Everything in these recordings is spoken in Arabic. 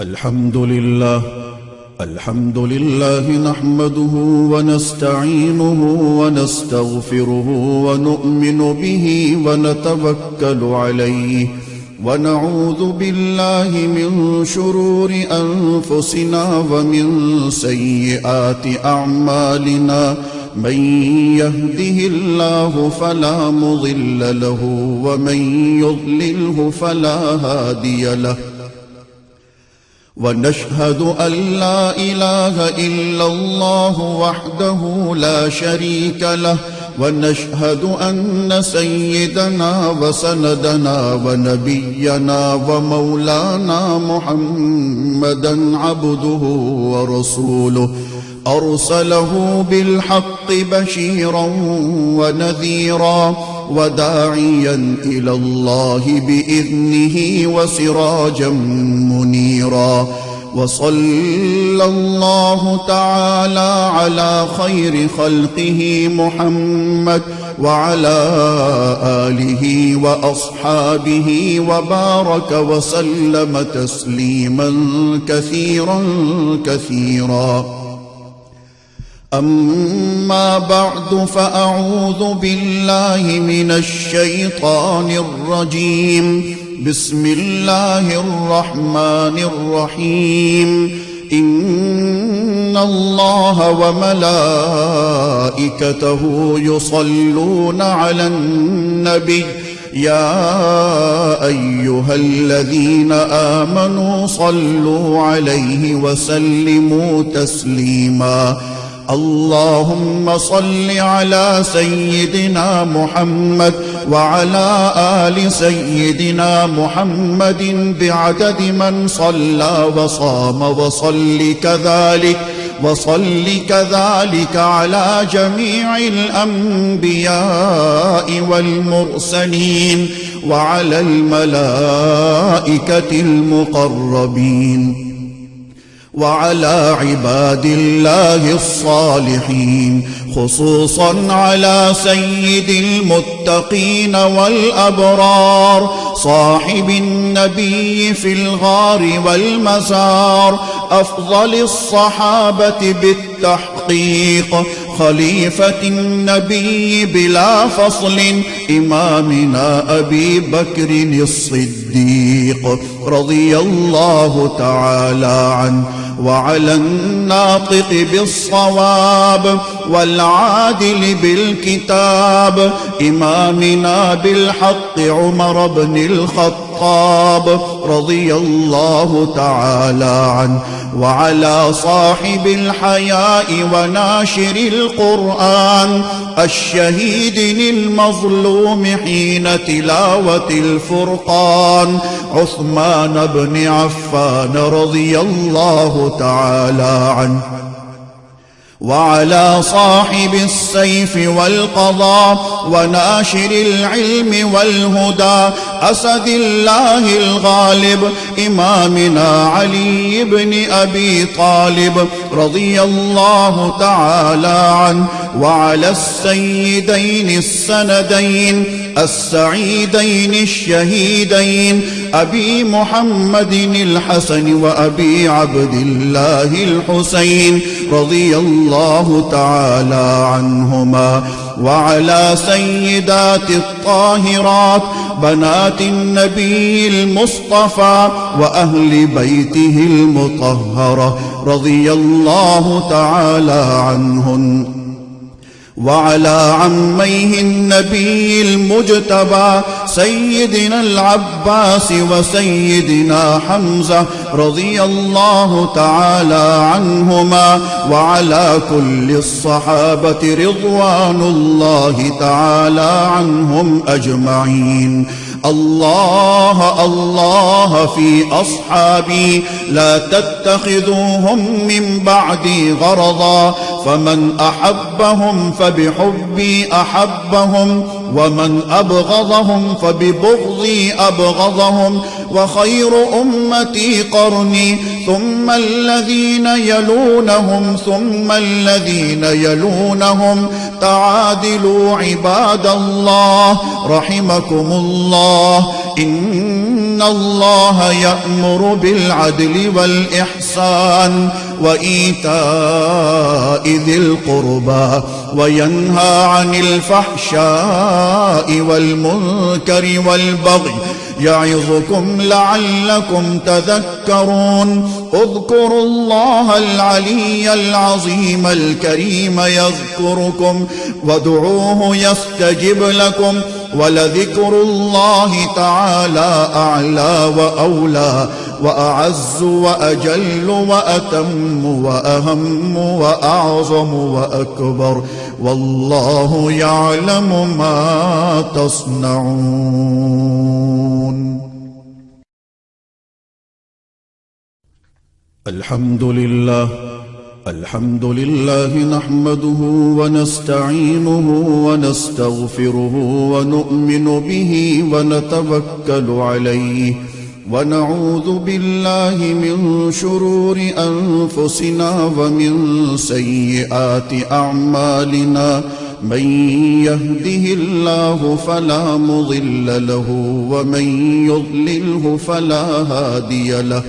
الحمد لله نحمده ونستعينه ونستغفره ونؤمن به ونتوكل عليه ونعوذ بالله من شرور أنفسنا ومن سيئات أعمالنا من يهده الله فلا مضل له ومن يضلله فلا هادي له ونشهد أن لا إله إلا الله وحده لا شريك له ونشهد أن سيدنا وسندنا ونبينا ومولانا محمدا عبده ورسوله أرسله بالحق بشيرا ونذيرا وداعيا إلى الله بإذنه وسراجا منيرا وصلى الله تعالى على خير خلقه محمد وعلى آله وأصحابه وبارك وسلم تسليما كثيرا كثيرا. أما بعد فأعوذ بالله من الشيطان الرجيم. بسم الله الرحمن الرحيم. إن الله وملائكته يصلون على النبي يا أيها الذين آمنوا صلوا عليه وسلموا تسليما. اللهم صل على سيدنا محمد وعلى آل سيدنا محمد بعدد من صلى وصام وصل كذلك على جميع الأنبياء والمرسلين وعلى الملائكة المقربين وعلى عباد الله الصالحين، خصوصا على سيد المتقين والأبرار صاحب النبي في الغار والمزار، أفضل الصحابة بالتحقيق، خليفة النبي بلا فصل، إمامنا أبي بكر الصديق رضي الله تعالى عنه، وعلى الناطق بالصواب والعادل بالكتاب إمامنا بالحق عمر بن الخطاب رضي الله تعالى عنه، وعلى صاحب الحياء وناشر القرآن الشهيد المظلوم حين تلاوة الفرقان عثمان بن عفان رضي الله تعالى عنه، وعلى صاحب السيف والقضاء وناشر العلم والهدى أسد الله الغالب إمامنا علي بن أبي طالب رضي الله تعالى عنه، وعلى السيدين السندين السعيدين الشهيدين أبي محمد الحسن وأبي عبد الله الحسين رضي الله تعالى عنهما، وعلى سيدات الطاهرات بنات النبي المصطفى وأهل بيته المطهرة رضي الله تعالى عنهن، وعلى عميه النبي المجتبى سيدنا العباس وسيدنا حمزة رضي الله تعالى عنهما، وعلى كل الصحابة رضوان الله تعالى عنهم أجمعين. الله الله في أصحابي لا تتخذوهم من بعدي غرضا، فمن أحبهم فبحبي أحبهم ومن أبغضهم فببغضي أبغضهم، وخير أمتي قرني ثم الذين يلونهم ثم الذين يلونهم. تعادلوا عباد الله رحمكم الله، إن إن الله يأمر بالعدل والإحسان وإيتاء ذي القربى وينهى عن الفحشاء والمنكر والبغي يعظكم لعلكم تذكرون اذكروا الله العلي العظيم الكريم يذكركم وادعوه يستجب لكم ولذكر الله تعالى أعلى وأولى وأعز وأجل وأتم وأهم وأعظم وأكبر والله يعلم ما تصنعون. الحمد لله نحمده ونستعينه ونستغفره ونؤمن به ونتوكل عليه ونعوذ بالله من شرور أنفسنا ومن سيئات أعمالنا من يهده الله فلا مضل له ومن يضلله فلا هادي له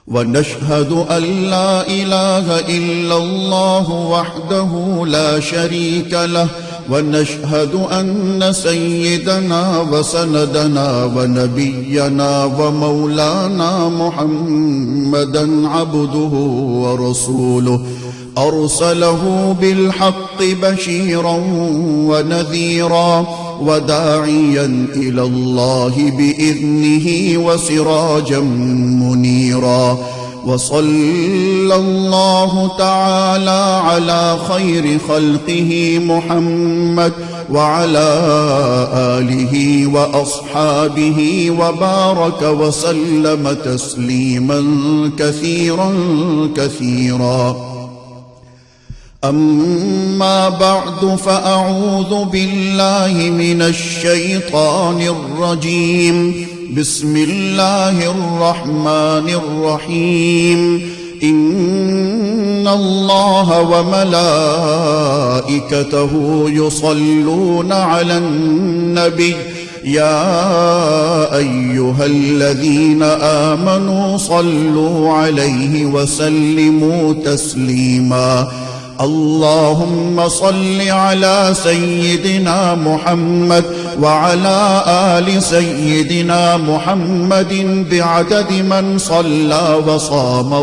ونشهد أن لا إله إلا الله وحده لا شريك له ونشهد أن سيدنا وسندنا ونبينا ومولانا محمدا عبده ورسوله أرسله بالحق بشيرا ونذيرا وداعيا إلى الله بإذنه وسراجا منيرا وصلى الله تعالى على خير خلقه محمد وعلى آله وأصحابه وبارك وسلم تسليما كثيرا كثيرا. أما بعد فأعوذ بالله من الشيطان الرجيم. بسم الله الرحمن الرحيم. إن الله وملائكته يصلون على النبي يا أيها الذين آمنوا صلوا عليه وسلموا تسليما. اللهم صل على سيدنا محمد وعلى آل سيدنا محمد بعدد من صلى وصام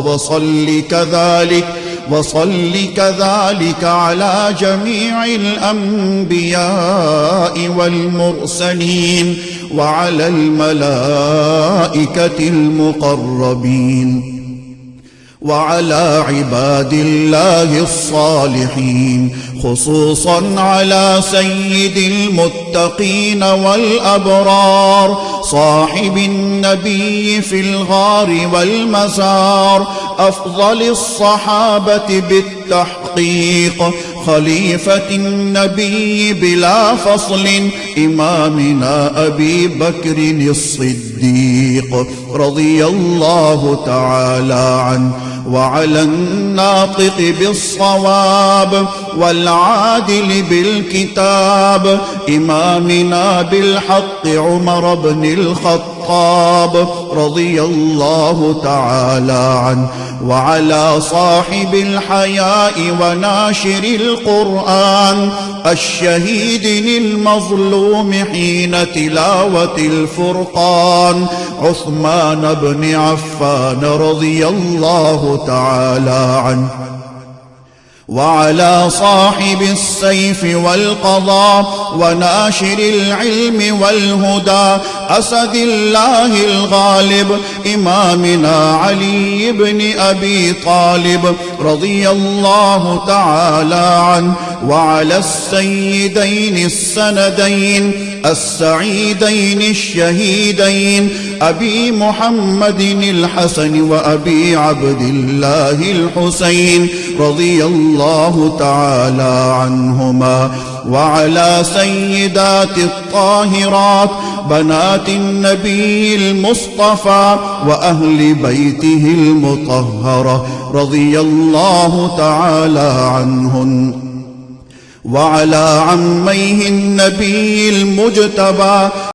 وصل كذلك على جميع الأنبياء والمرسلين وعلى الملائكة المقربين وعلى عباد الله الصالحين خصوصا على سيد المتقين والأبرار صاحب النبي في الغار والمزار أفضل الصحابة بالتحقيق خليفة النبي بلا فصل إمامنا أبي بكر الصديق رضي الله تعالى عنه وعلى الناطق بالصواب والعادل بالكتاب إمامنا بالحق عمر بن الخطاب رضي الله تعالى عنه وعلى صاحب الحياء وناشر القرآن الشهيد المظلوم حين تلاوة الفرقان عثمان بن عفان رضي الله تعالى عنه وعلى صاحب السيف والقضاء وناشر العلم والهدى أسد الله الغالب إمامنا علي بن أبي طالب رضي الله تعالى عنه وعلى السيدين السندين السعيدين الشهيدين أبي محمد الحسن وأبي عبد الله الحسين رضي الله تعالى عنهما وعلى سيدات الطاهرات بنات النبي المصطفى وأهل بيته المطهرة رضي الله تعالى عنهن وعلى عميه النبي المجتبى